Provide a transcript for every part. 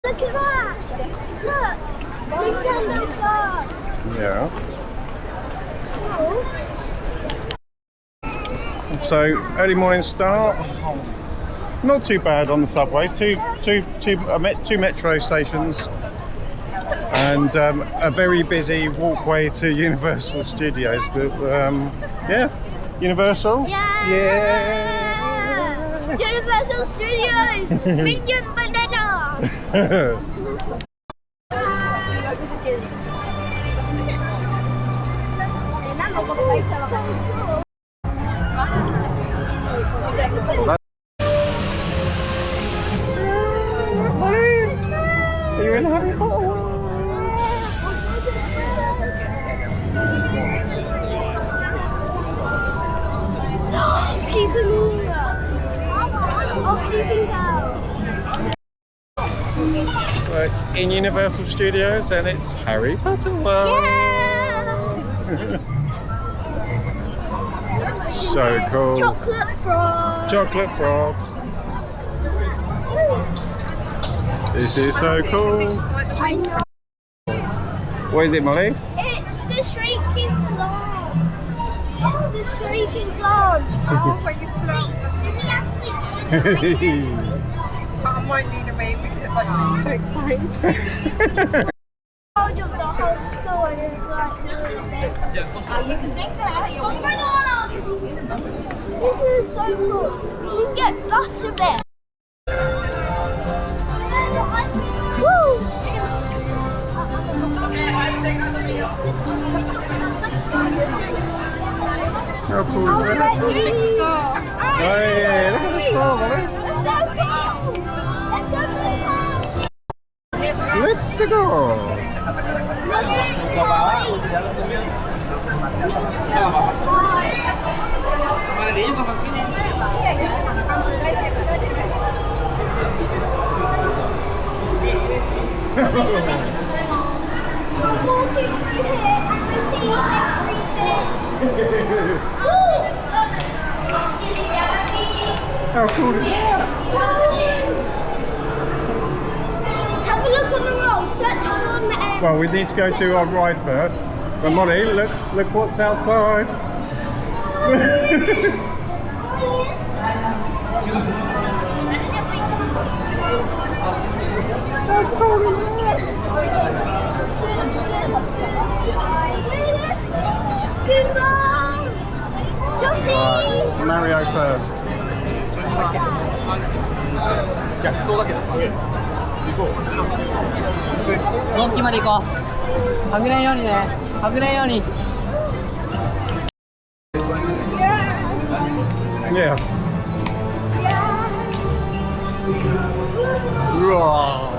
Look at that! Look! Nintendo Star! Yeah. So early morning start. Not too bad on the subways. Two metro stations, and a very busy walkway to Universal Studios. But yeah, Universal. Yeah! Universal Studios! Minion Banana! So cool. Are you in Harry Potter? She can go. Oh, she can go. So in Universal Studios, and it's Harry Potter World. Yeah! So cool. Chocolate frog. Chocolate frogs. This is so cool. I know. What is it, Molly? It's the shrieking plant. It's the shrieking plant. Oh, where you float. I might need a baby because I'm just so excited. Hold up the whole store and it's like really big. This is so cool. You can get lots of it. Woo! How cool is that? Hey, look at the star, Molly. That's so cool. Let's go. Walking through here and we see everything. How cool is that? Have a look on the roll. Search on the end. Well, we need to go to our ride first. But Molly, look what's outside. How cool is that? Goodbye. Yoshi. Mario first. 너決まり行こう。はぐれんようにね。はぐれんように。 Yeah. Roar.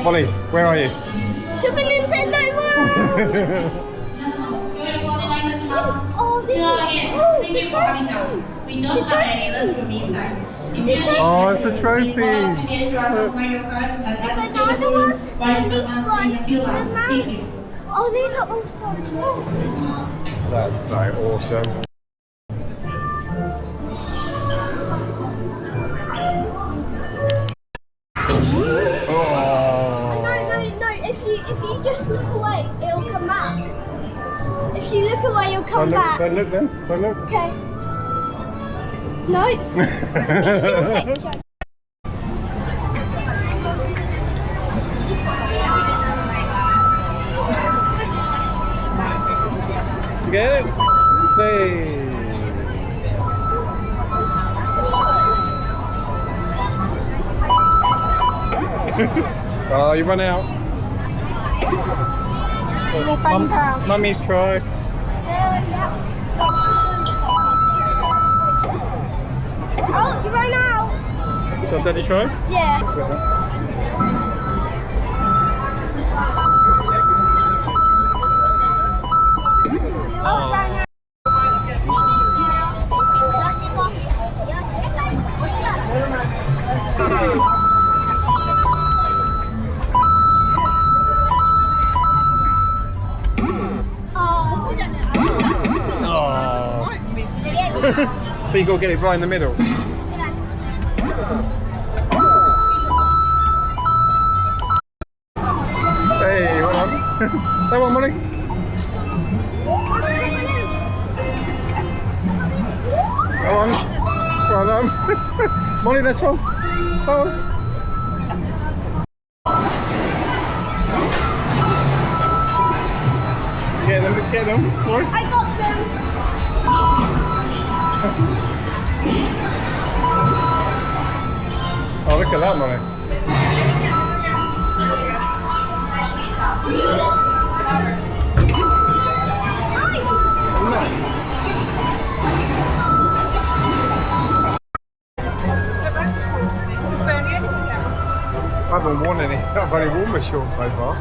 Molly, where are you? Super Nintendo World. Oh, this is We don't have any left for me, sir. Oh, it's the trophies. the banana one. And this one. Thank you. Oh, these are all so cool. That's so awesome. Oh. No. If you just look away, it'll come back. If you look away, it'll come back. Don't look then. Don't look. Okay. No. It's still fixed. Get it? Hey. Oh, you run out. Mummy's try. Oh, you ran out. Got Daddy try? Yeah. Oh, ran out. But you got to get it right in the middle. Hey, well done. That one, Molly. That one. Well done. Molly, this one. That one. Get them. Sorry. I got them. Oh, look at that, Molly. Nice. I haven't worn any. I've only worn my shorts so far.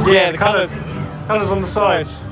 Yeah, the colours on the sides.